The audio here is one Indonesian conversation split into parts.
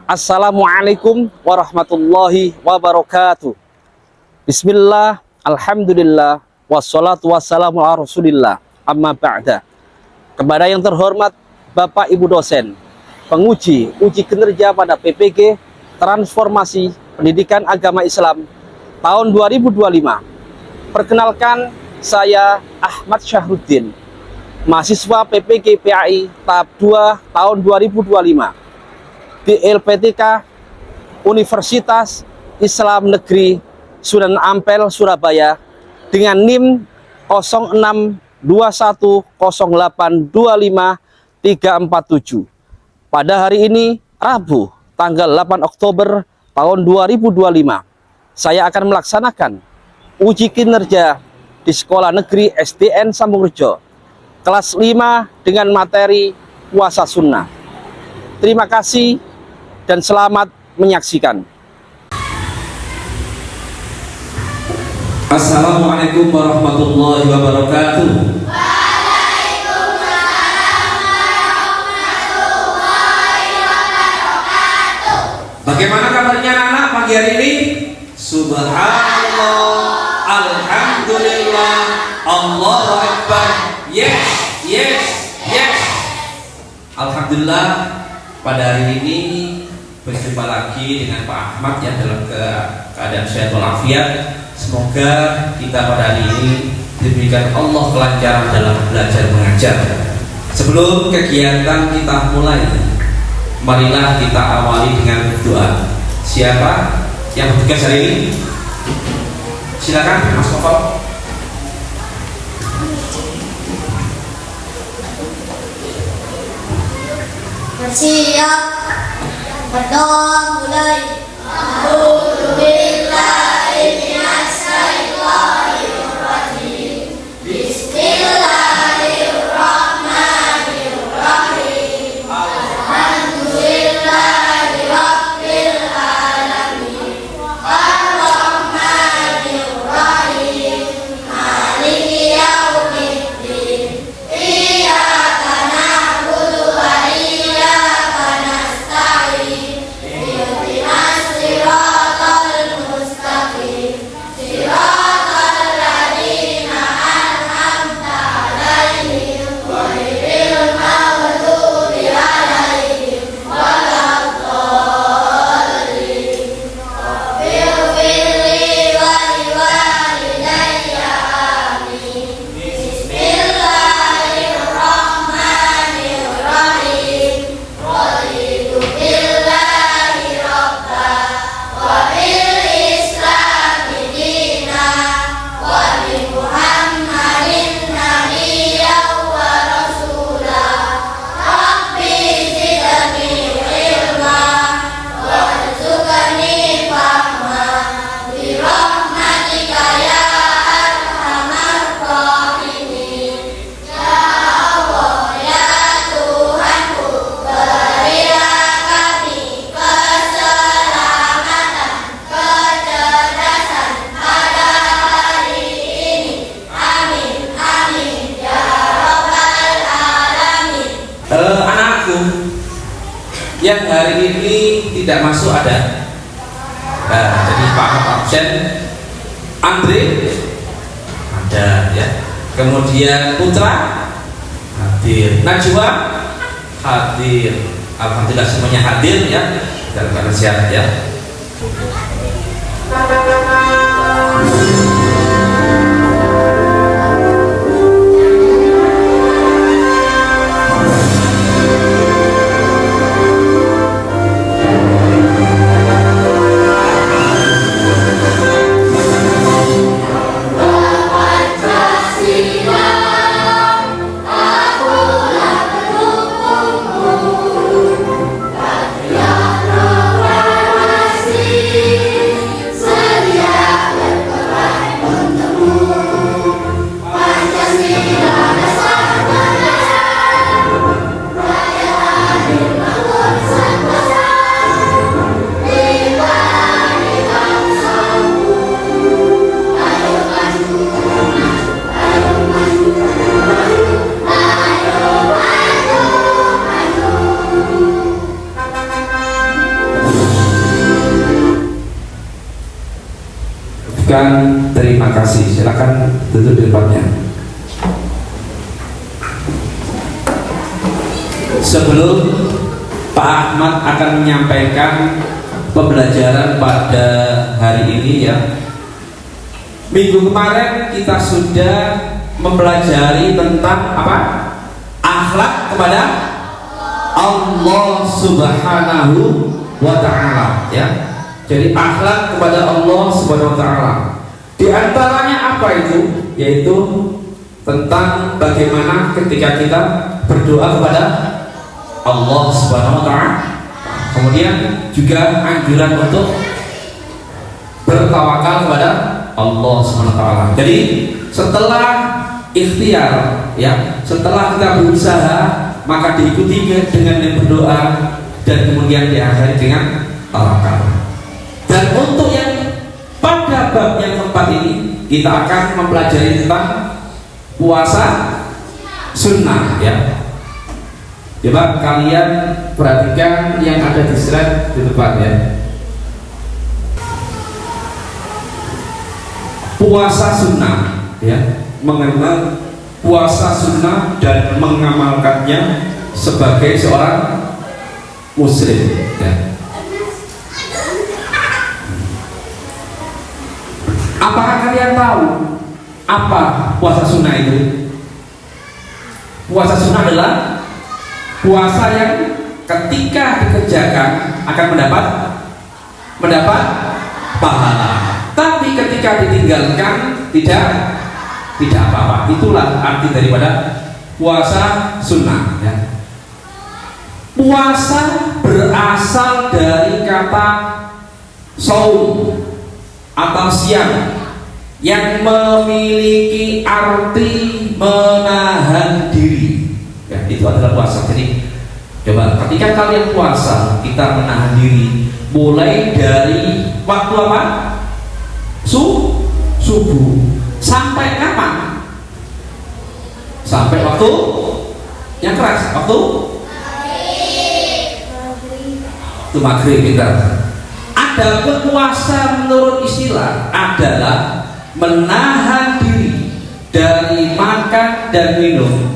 Assalamualaikum warahmatullahi wabarakatuh. Bismillah, alhamdulillah, wassalatu wassalamu ala rasulillah, amma ba'da. Kepada yang terhormat Bapak Ibu dosen, penguji uji kinerja pada PPG Transformasi Pendidikan Agama Islam tahun 2025. Perkenalkan, saya Ahmad Syahruddin, mahasiswa PPG PAI tahap 2 tahun 2025 di LPTK Universitas Islam Negeri Sunan Ampel, Surabaya dengan NIM 0621082537. Pada hari ini, Rabu, tanggal 8 Oktober tahun 2025, saya akan melaksanakan uji kinerja di Sekolah Negeri SDN Sambungrejo kelas 5 dengan materi puasa sunnah. Terima kasih dan selamat menyaksikan. Assalamualaikum warahmatullahi wabarakatuh. Bagaimana kabarnya anak-anak pagi hari ini? Subhanallah, alhamdulillah, Allahu Akbar. Yes, yes, yes. Alhamdulillah, pada hari ini berjumpa lagi dengan Pak Ahmad ya dalam keadaan sehat walafiat. Semoga kita pada hari ini diberikan Allah kelancaran dalam belajar mengajar. Sebelum kegiatan kita mulai, marilah kita awali dengan doa. Siapa yang bertugas hari ini? Silakan Mas Kofal. Bersiap, berdoa mulai. A'udzubillahi minasyaitonirrajim. Bismillahirrahmanirrahim. Alhamdulillahi rabbil alamin. Ar-Rahmanir-Rahim. Maliki yaumiddin. Iyyaka na'budu wa iyyaka nasta'in. Ihdinas siratal mustaqim. Siratal ladzina an'amta 'alaihim ghairil maghdubi 'alaihim waladdallin. Rabbighfirli wa liwalidayya amin. Bismillahirrahmanirrahim. Raditu billahi rabba wa bil islami dina wa bi Muhammadin nabiyyan wa rasula. Rabbi zidni ilma warzuqni fahma bi rahmatika ya arhamar rahimin. Ya Allah, ya Tuhanku, berilah kami keselamatan, kecerdasan pada hari ini. Amin, amin, ya rabbal alamin. Anakku yang hari ini tidak masuk ada. Jadi Pak Ahmad absen. Andre ada ya. Kemudian Putra hadir. Najwa hadir. Alhamdulillah semuanya hadir ya. Dalam keadaan sehat ya. Akulah pendukungmu, ya Rabbal terima kasih. Silakan duduk di tempatnya. Sebelum Pak Ahmad akan menyampaikan pembelajaran pada hari ini ya. Minggu kemarin kita sudah mempelajari tentang apa? Akhlak kepada Allah Subhanahu wa ta'ala ya. Jadi akhlak kepada Allah Subhanahu wa ta'ala. Di antaranya apa itu? Yaitu tentang bagaimana ketika kita berdoa kepada Allah Subhanahu wa ta'ala. Kemudian juga anjuran untuk bertawakal kepada Allah Subhanahu wa ta'ala. Jadi setelah ikhtiar ya, setelah kita berusaha, maka diikuti dengan berdoa dan kemudian diakhiri dengan tawakal. Dan untuk yang pada bab yang keempat ini kita akan mempelajari tentang puasa sunnah ya. Coba kalian perhatikan yang ada di slide di depan ya. Puasa sunnah ya, mengenal puasa sunnah dan mengamalkannya sebagai seorang muslim ya. Apakah kalian tahu apa puasa sunnah itu? Puasa sunnah adalah puasa yang ketika dikerjakan akan mendapat pahala, tapi ketika ditinggalkan tidak apa-apa. Itulah arti daripada puasa sunnah ya. Puasa berasal dari kata saum atau siam yang memiliki arti menahan diri ya, itu adalah puasa. Jadi coba ketika kalian puasa, kita menahan diri mulai dari waktu apa? Subuh sampai kapan? Sampai waktu yang keras, waktu maghrib kita. Adapun puasa menurut istilah adalah menahan diri dari makan dan minum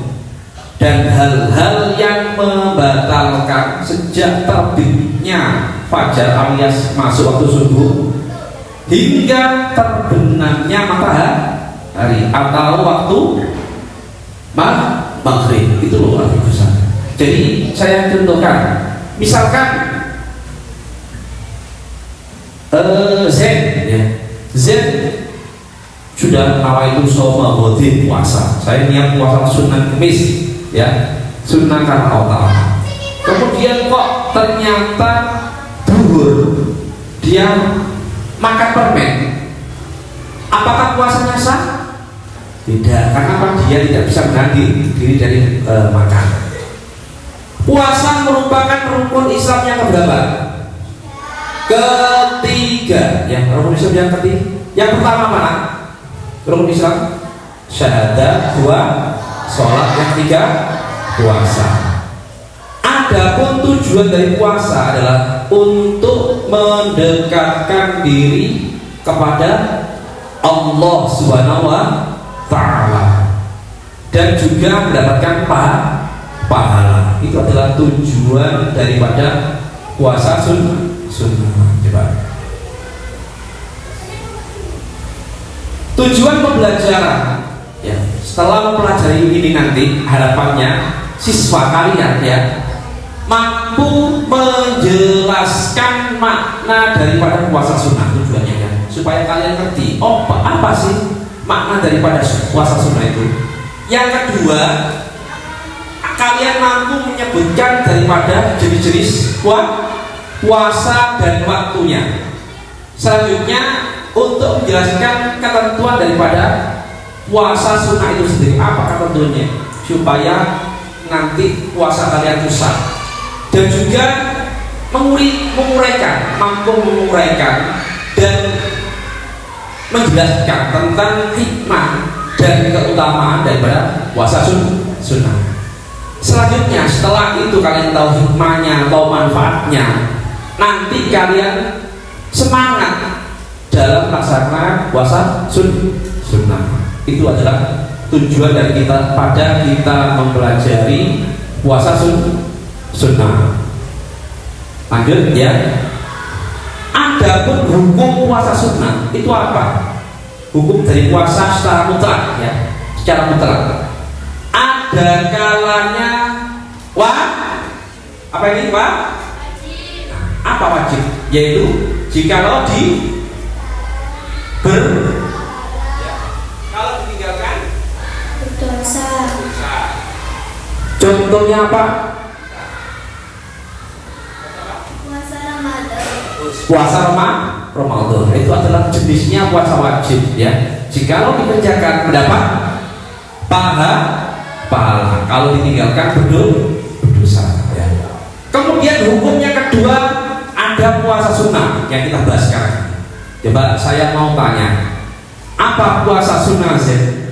dan hal-hal yang membatalkan sejak terbitnya fajar alias masuk waktu subuh hingga terbenamnya matahari atau waktu maghrib. Itu loh arti puasa. Jadi saya contohkan, misalkan Z ya. Z sudah nawaitu shoma ghadin puasa. Saya niat puasa sunnah kemis ya, sunnah karena Allah. Kemudian kok ternyata duhur dia makan permen. Apakah puasanya sah? Tidak, karena dia tidak bisa menahan diri dari makan. Puasa merupakan rukun Islam yang keberapa? Ketiga. Yang rukun Islam yang ketiga. Yang pertama mana? Rukun Islam syahadat, dua sholat, yang ketiga puasa. Adapun tujuan dari puasa adalah untuk mendekatkan diri kepada Allah Subhanahu wa ta'ala dan juga mendapatkan pahala. Itu adalah tujuan daripada puasa sunnah. Coba. Tujuan pembelajaran ya, setelah mempelajari ini nanti harapannya siswa kalian ya mampu menjelaskan makna daripada puasa sunnah. Tujuannya ya supaya kalian ngerti apa sih makna daripada puasa sunnah itu. Yang kedua, kalian mampu menyebutkan daripada jenis-jenis puasa dan waktunya. Selanjutnya untuk menjelaskan ketentuan daripada puasa sunnah itu sendiri, apa ketentuannya supaya nanti puasa kalian susah. Dan juga mampu menguraikan dan menjelaskan tentang hikmah dan keutamaan daripada puasa sunnah. Selanjutnya setelah itu kalian tahu hikmahnya atau manfaatnya, nanti kalian semangat dalam melaksanakan puasa sunnah. Itu adalah tujuan dari kita pada kita mempelajari puasa sunnah. Lanjut ya. Adapun hukum puasa sunnah itu apa? Hukum dari puasa secara mutlak ya, secara mutlak. Ada kalanya apa ini Pak? Apa wajib? Yaitu jikalau kalau ditinggalkan berdosa. Contohnya apa? Puasa Ramadan. Puasa Ramadan itu adalah jenisnya puasa wajib ya. Jikalau dikerjakan mendapat pahala, kalau ditinggalkan berdosa ya. Kemudian hukumnya kedua ada puasa sunnah yang kita bahas sekarang. Coba saya mau tanya, apa puasa sunnah sih?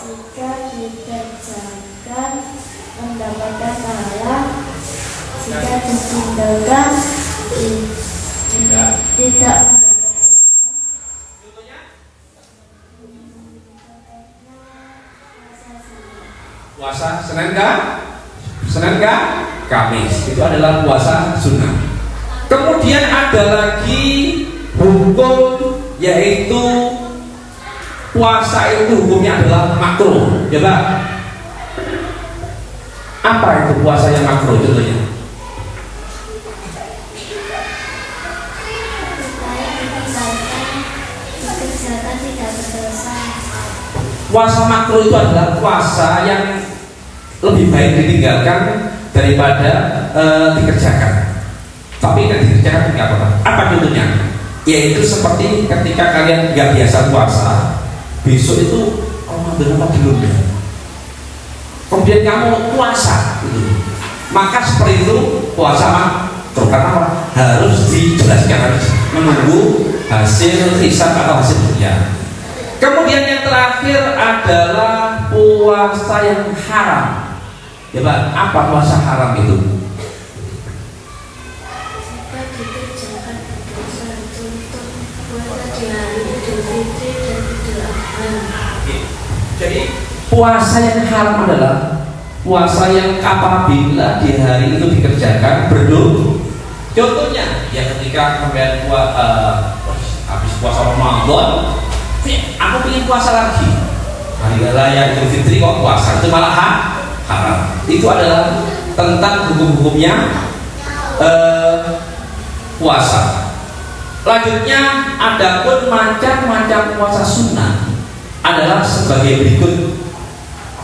Jika dikerjakan mendapatkan pahala, jika ditinggalkan tidak mendapatkan. Puasa Senin Kamis itu adalah puasa sunnah. Kemudian ada lagi hukum, yaitu puasa itu hukumnya adalah makruh. Coba apa itu puasa yang makruh contohnya? Dikerjakan tidak berdosa. Puasa makruh itu adalah puasa yang lebih baik ditinggalkan daripada dikerjakan. Tapi yang dikerjakan tidak apa-apa. Apa contohnya? Yaitu seperti ketika kalian nggak biasa puasa, besok itu Ramadan apa belum ya? Kemudian kamu puasa, gitu. Maka seperti itu puasa makruh. Karena apa? Harus dijelaskan, harus menunggu hasil hisab atau hasil ujian. Kemudian yang terakhir adalah puasa yang haram. Ya Pak, apa puasa haram itu? Jika dikerjakan berdosa, contoh puasa di hari Idul Fitri dan Idul Adha. Jadi puasa yang haram adalah puasa yang apabila di hari itu dikerjakan berdosa. Contohnya, ya ketika kalian habis puasa Ramadan, aku ingin puasa lagi. Hari raya Idul Fitri kok puasa, itu malah haram. Itu adalah tentang hukum-hukumnya puasa. Selanjutnya adapun macam-macam puasa sunnah adalah sebagai berikut.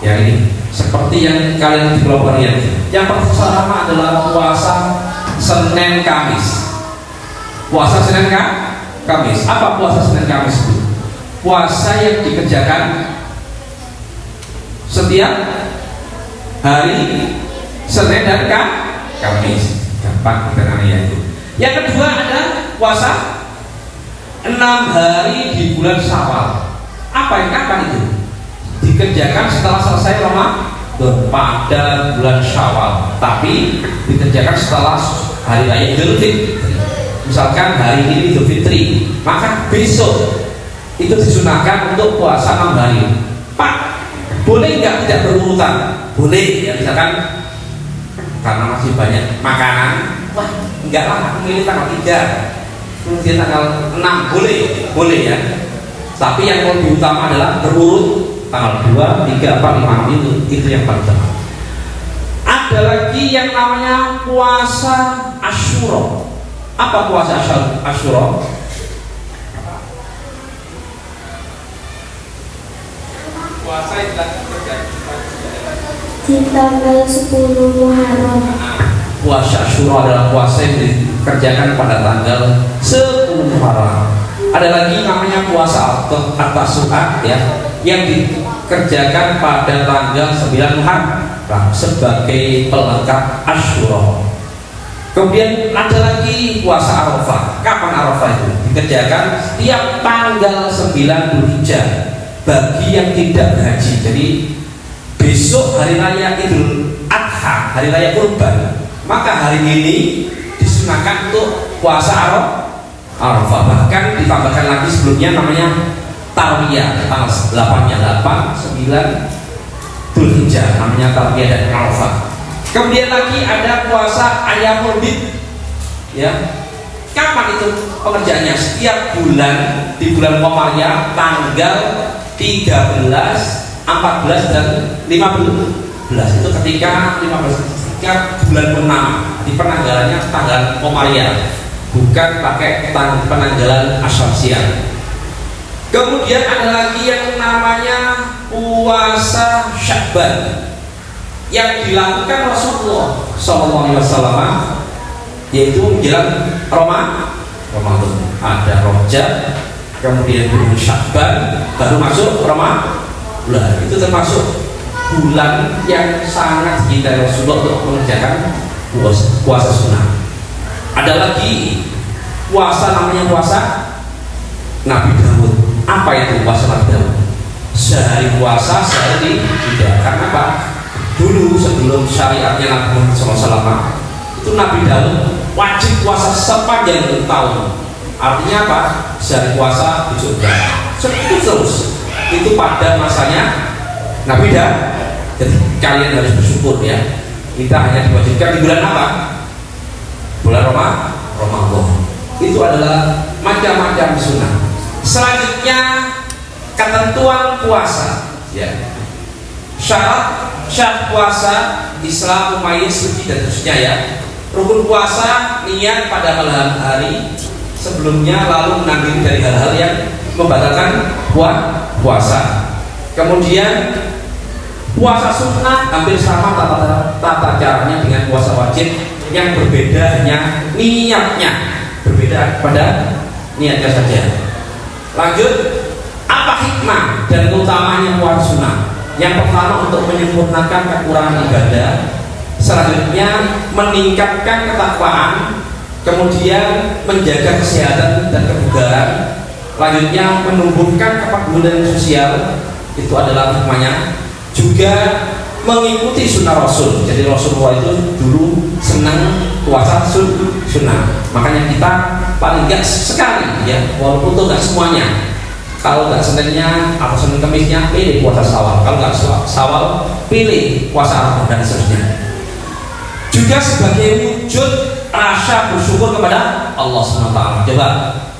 Ya ini seperti yang kalian di kelompok lihat. Yang pertama adalah puasa Senin Kamis. Puasa Senin Kamis. Apa puasa Senin Kamis itu? Puasa yang dikerjakan setiap hari Senin dan Kamis. Gampang kita itu. Yang kedua ada puasa 6 hari di bulan Syawal. Apa yang kapan itu? Dikerjakan setelah selesai Ramadan pada bulan Syawal, tapi dikerjakan setelah hari raya Idul Fitri. Misalkan hari ini Idul Fitri, maka besok itu disunahkan untuk puasa 6 hari. Pak, boleh nggak tidak berurutan? Boleh ya, misalkan karena masih banyak makanan, wah enggak lah, aku milih tanggal 3, kemudian tanggal 6, boleh ya. Tapi yang lebih utama adalah berurut tanggal 2, 3, 4, 5 itu yang paling utama. Ada lagi yang namanya puasa Asyura. Apa puasa Asyura? Puasa yang dilakukan Di tanggal 10 Muharram. Puasa Asyura adalah puasa yang dikerjakan pada tanggal 10 Muharram. Ada lagi namanya puasa At-Tasu'a ya, yang dikerjakan pada tanggal 9 Muharram sebagai pelengkap Asyura. Kemudian ada lagi puasa Arafah. Kapan Arafah itu? Dikerjakan setiap tanggal 9 Dzulhijjah bagi yang tidak berhaji. Jadi besok hari raya Idul Adha hari raya kurban, maka hari ini disunahkan untuk puasa Arafah. Bahkan ditambahkan lagi sebelumnya namanya Tarwiyah, tanggal 8-nya 8, 9 Dzulhijjah, namanya Tarwiyah dan Arafah. Kemudian lagi ada puasa Ayyamul Bid, ya. Kapan itu pengerjaannya? Setiap bulan, di bulan Qamariyah tanggal 13, 14 dan 15. Itu ketika 15, ketika bulan purnama, di penanggalannya tanggal Qamariyah, bukan pakai penanggalan asyamsiyah. Kemudian ada lagi yang namanya puasa Sya'ban yang dilakukan Rasulullah SAW, yaitu menjelang Ramadan. Ada Rajab, kemudian bulan Sya'ban, baru masuk Ramadan. Itu termasuk bulan yang sangat dicintai Rasulullah untuk mengerjakan puasa sunnah. Ada lagi puasa namanya puasa Nabi Daud. Apa itu puasa Nabi Daud? Sehari puasa, sehari tidak. Karena apa? Dulu sebelum syariatnya Nabi Muhammad SAW, itu Nabi Daud wajib puasa sepanjang tahun. Artinya apa? Sehari puasa di surga. Itu terus. Itu pada masanya Nabi Daud. Jadi kalian harus bersyukur ya. Kita hanya diwajibkan di bulan apa? Bulan Ramadan. Itu adalah macam-macam sunnah. Selanjutnya ketentuan puasa, ya. Syarat puasa Islam, umayyah, suci dan seterusnya ya. Rukun puasa niat pada malam hari sebelumnya, lalu menanggung dari hal-hal yang membatalkan puasa. Kemudian puasa sunnah hampir sama tata caranya dengan puasa wajib, yang berbeda hanya niatnya, berbeda pada niatnya saja. Lanjut, apa hikmah dan utamanya puasa sunnah? Yang pertama untuk menyempurnakan kekurangan ibadah, selanjutnya meningkatkan ketakwaan, kemudian menjaga kesehatan dan kebugaran, selanjutnya menumbuhkan kepedulian sosial, itu adalah hikmahnya. Juga mengikuti sunnah Rasul. Jadi Rasulullah itu dulu senang puasa sunnah. Makanya kita paling enggak sekali ya, walaupun itu enggak semuanya. Kalau enggak Seninnya atau Senin Kemisnya, pilih puasa Syawal. Kalau enggak Syawal, pilih puasa Arafah dan seterusnya. Juga sebagai wujud rasa bersyukur kepada Allah SWT. Coba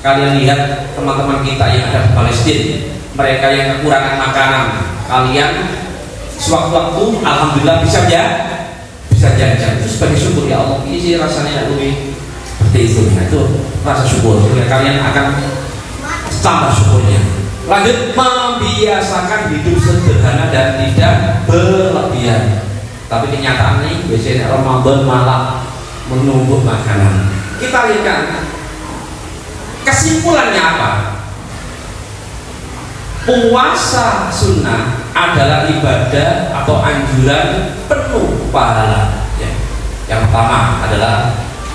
kalian lihat teman-teman kita yang ada di Palestina, mereka yang kekurangan makanan, kalian sewaktu-waktu alhamdulillah bisa jajan. Itu sebagai syukur, ya Allah ini sih rasanya lebih seperti itu. Nah, itu rasa syukur. Jadi kalian akan tambah syukurnya. Lanjut, membiasakan hidup sederhana dan tidak berlebihan. Tapi kenyataannya biasanya Ramadan malah menumpuk makanan. Kita lihat kesimpulannya apa? Puasa sunnah adalah ibadah atau anjuran penuh pahala. Ya. Yang pertama adalah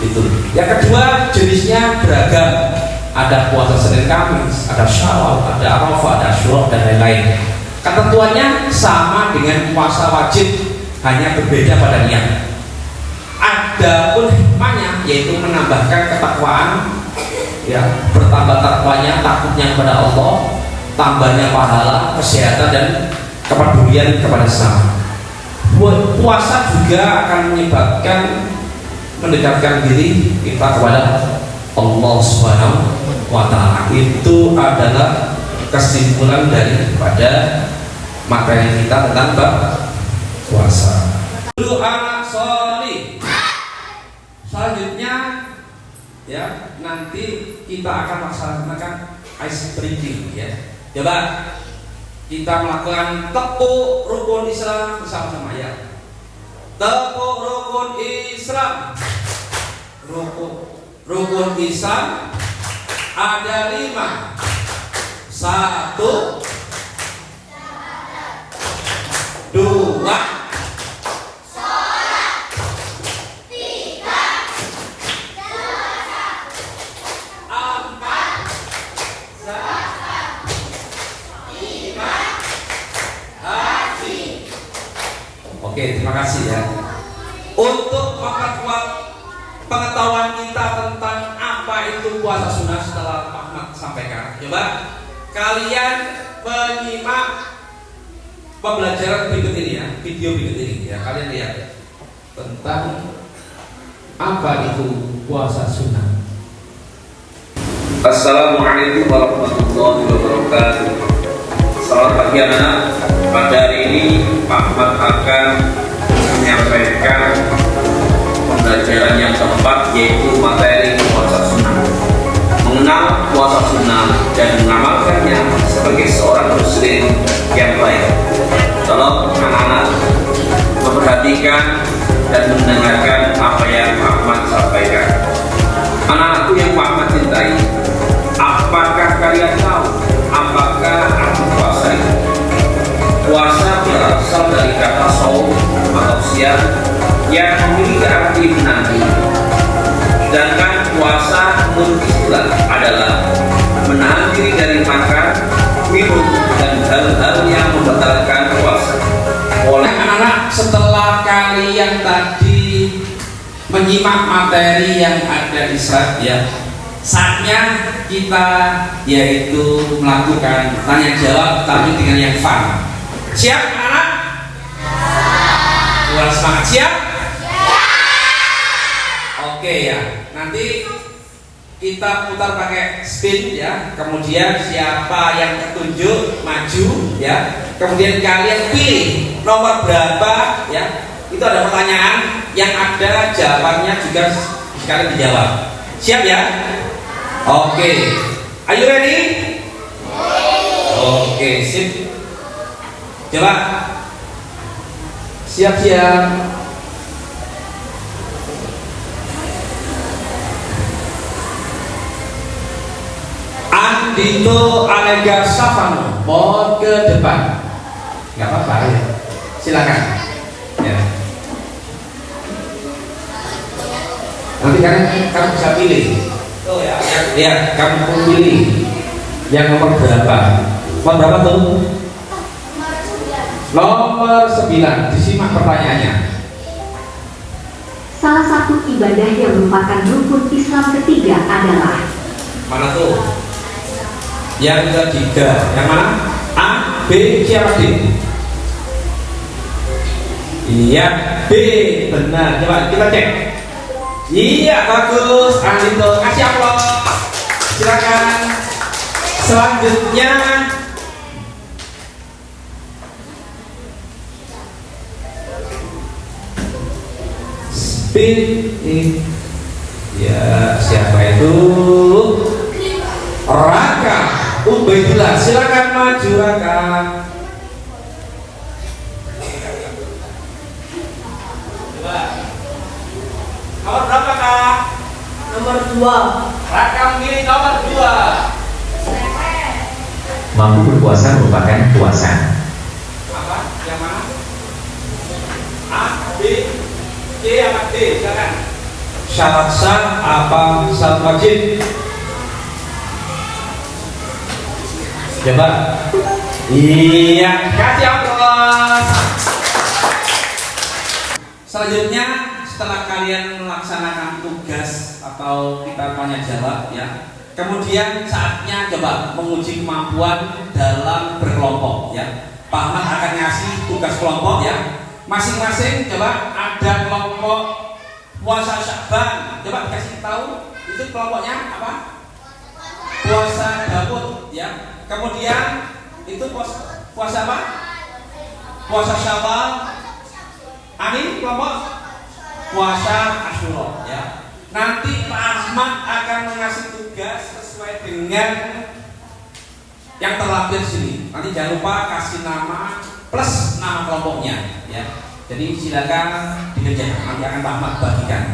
itu. Yang kedua, jenisnya beragam. Ada puasa Senin Kamis, ada Syawal, ada Arafah, ada Asyura dan lain-lain. Ketentuannya sama dengan puasa wajib, hanya berbeda pada niat. Adapun hikmahnya yaitu menambahkan ketakwaan, ya, bertambah takwanya, takutnya kepada Allah, tambahnya pahala, kesehatan dan kepedulian kepada sesama. Puasa juga akan menyebabkan mendekatkan diri kita kepada Allah Subhanahu wa Ta'ala. Itu adalah kesimpulan daripada materi kita tentang bab puasa. Doa sholih. Selanjutnya ya, nanti kita akan melaksanakan ice breaking ya. Coba kita melakukan tepuk rukun Islam bersama-sama ya. Tepuk rukun Islam. Rukun Islam ada 5. 1, 2, 4. Oke, terima kasih ya. pengetahuan kita tentang apa itu puasa sunnah setelah Pak Ahmad sampaikan. Coba kalian menyimak pembelajaran berikut ini ya, video berikut ini ya, kalian lihat tentang apa itu puasa sunnah. Assalamualaikum warahmatullahi wabarakatuh. Selamat pagi anak-anak. Pada hari ini Pak Ahmad akan menyampaikan pembelajaran yang keempat, yaitu materi puasa sunnah. Mengenal puasa sunnah dan mengamalkannya sebagai seorang muslim yang baik. Tolong anak-anak memperhatikan dan mendengarkan apa yang Pak Ahmad sampaikan. Anak-anakku yang Pak Ahmad cintai, apakah kalian tahu apakah arti puasa itu? Puasa berasal dari kata shaum atau siam yang memiliki arti menanti. Sedangkan puasa menurut istilah adalah menahan diri dari makan, minum, dan hal-hal yang membatalkan puasa. Oleh anak-anak, setelah kalian tadi menyimak materi yang ada di slide ya, saatnya kita yaitu melakukan tanya jawab tapi dengan yang fun. Siap anak? Buat semangat, siap? Oke ya, nanti kita putar pakai spin ya, kemudian siapa yang ketunjuk maju ya, kemudian kalian pilih nomor berapa ya, itu ada pertanyaan yang ada jawabannya juga sekalian dijawab. Siap ya? Oke, are you ready? Oke, sip. Coba siap-siap. Andito Alega Savano, mohon ke depan. Nggak apa-apa ya, silakan ya. Nanti kamu bisa pilih. Oh ya, ya kamu pilih yang nomor berapa? Nomor berapa tuh? Nomor 9. Disimak pertanyaannya. Salah satu ibadah yang merupakan rukun Islam ketiga adalah Mana tuh? Yang ketiga. Yang mana? A, B, C, atau D? Iya, B. Benar. Coba kita cek. Iya, bagus. Andito, kasih aplaus. Silakan. Selanjutnya spin. Ya, siapa itu? Raka Ubaidillah, silakan maju Raka. Coba. Nomor berapa Kak? Nomor 2. Raka memilih nomor 2. Mampu berpuasa merupakan puasa. Apa? Yang mana? A, B, C, apa D? Silakan. Syarat sah apa syarat wajib? Coba. Iya, kasih aplaus. Selanjutnya, setelah kalian melaksanakan tugas atau kita tanya jawab ya, kemudian saatnya coba menguji kemampuan dalam berkelompok ya. Pak Ahmad akan ngasih tugas kelompok ya. Masing-masing coba ada kelompok puasa Sya'ban. Coba dikasih tahu itu kelompoknya apa? Puasa Daud ya. Kemudian itu puasa apa? Puasa Syawal. Amin kelompok puasa Asyura ya. Nanti Pak Ahmad akan mengasih tugas sesuai dengan yang terlampir sini. Nanti jangan lupa kasih nama plus nama kelompoknya ya. Jadi silakan dikerjakan. Nanti akan Pak Ahmad bagikan.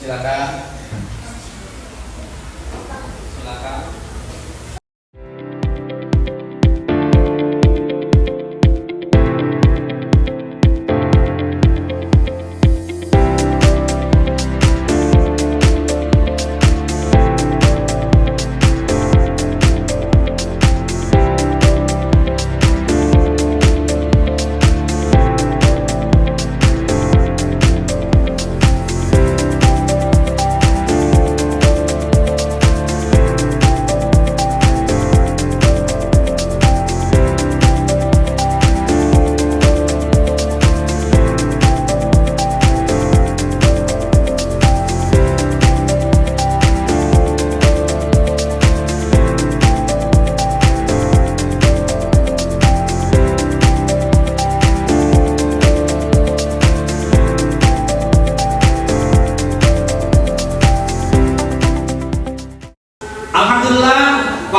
Silakan. Silakan.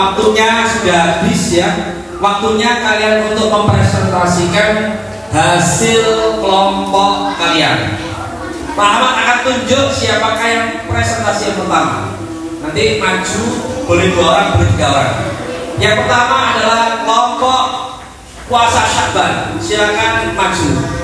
waktunya sudah habis ya. Waktunya kalian untuk mempresentasikan hasil kelompok kalian. Pak Ahmad akan tunjuk siapakah yang presentasi yang pertama. Nanti maju, boleh 2 orang, boleh 3 orang. Yang pertama adalah kelompok puasa Sya'ban. Silakan maju.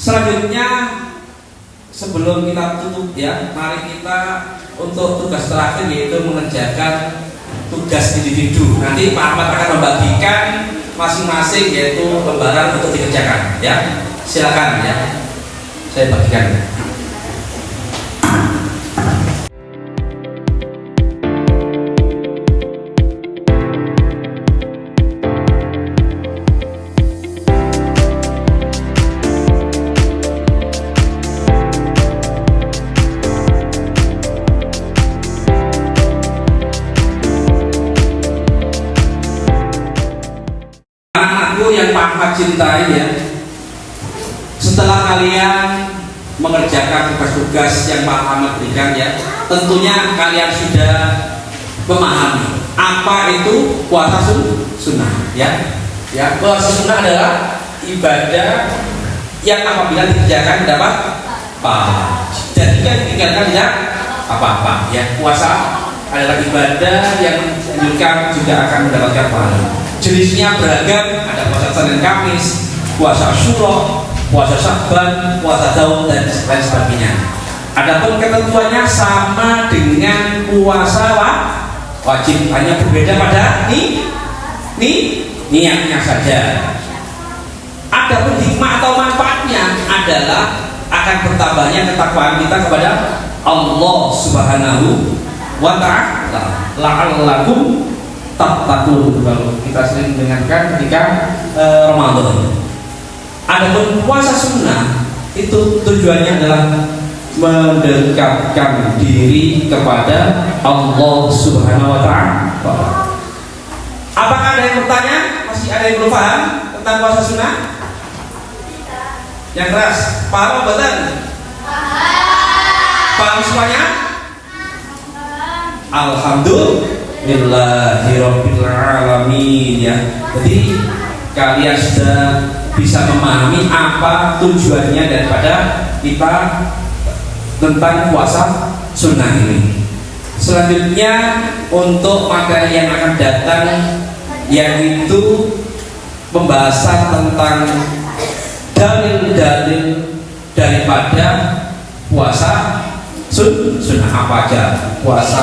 Selanjutnya sebelum kita tutup ya, mari kita untuk tugas terakhir yaitu mengerjakan tugas individu. Nanti Pak Ahmad akan membagikan masing-masing yaitu lembaran untuk dikerjakan ya. Silakan ya. Saya bagikan. Yang Pak Ahmad cintai ya, setelah kalian mengerjakan tugas-tugas yang Pak Ahmad berikan ya, tentunya kalian sudah memahami apa itu puasa sunnah ya. Ya, puasa sunnah adalah ibadah yang apabila dikerjakan dapat pahala, dan jika ditinggalkan tidak apa-apa ya. Puasa adalah ibadah yang dianjurkan juga akan mendapatkan pahala. Jenisnya beragam, ada puasa Senin Kamis, puasa Asyura, puasa Sya'ban, puasa Daud dan lain sebagainya. Adapun ketentuannya sama dengan puasa wajib, hanya berbeda pada niatnya saja. Adapun hikmah atau manfaatnya adalah akan bertambahnya ketakwaan kita kepada Allah Subhanahu wa ta'ala. La'allakum tattaqun, kalau kita sering mendengarkan ketika Ramadan. Adapun puasa sunnah itu tujuannya adalah mendekatkan diri kepada Allah Subhanahu wa ta'ala. Apakah ada yang bertanya? Masih ada yang belum paham tentang puasa sunnah? Yang keras, paham betul? Paham semuanya? Alhamdulillahirabbil alamin ya. Jadi kalian sudah bisa memahami apa tujuannya daripada kita tentang puasa sunnah ini. Selanjutnya untuk materi yang akan datang yaitu pembahasan tentang dalil-dalil daripada puasa sunnah apa aja. Puasa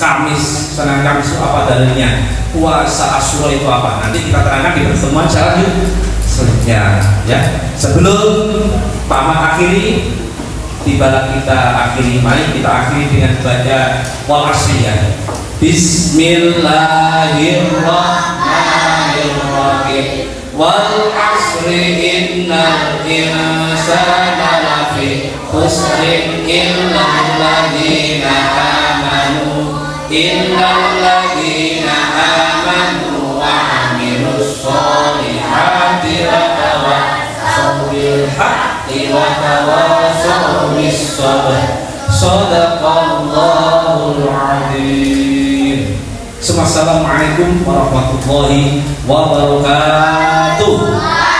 Kamis, Senin Kamis itu apa dalilnya? Puasa Asyura itu apa? Nanti kita terangkan di pertemuan selanjutnya ya. Sebelum Pak Ahmad akhiri, tibalah kita akhiri. Mari kita akhiri dengan baca wal asri ya. Bismillahirrahmanirrahim. Wal asri innal insana lafi khusrin illa alladziina amanu innalladzina amanu wa 'amilus sholihati wa tawassaw bil haqqi wa tawassaw bis sabr. Shadaqallahul adzim. Assalamualaikum warahmatullahi wabarakatuh.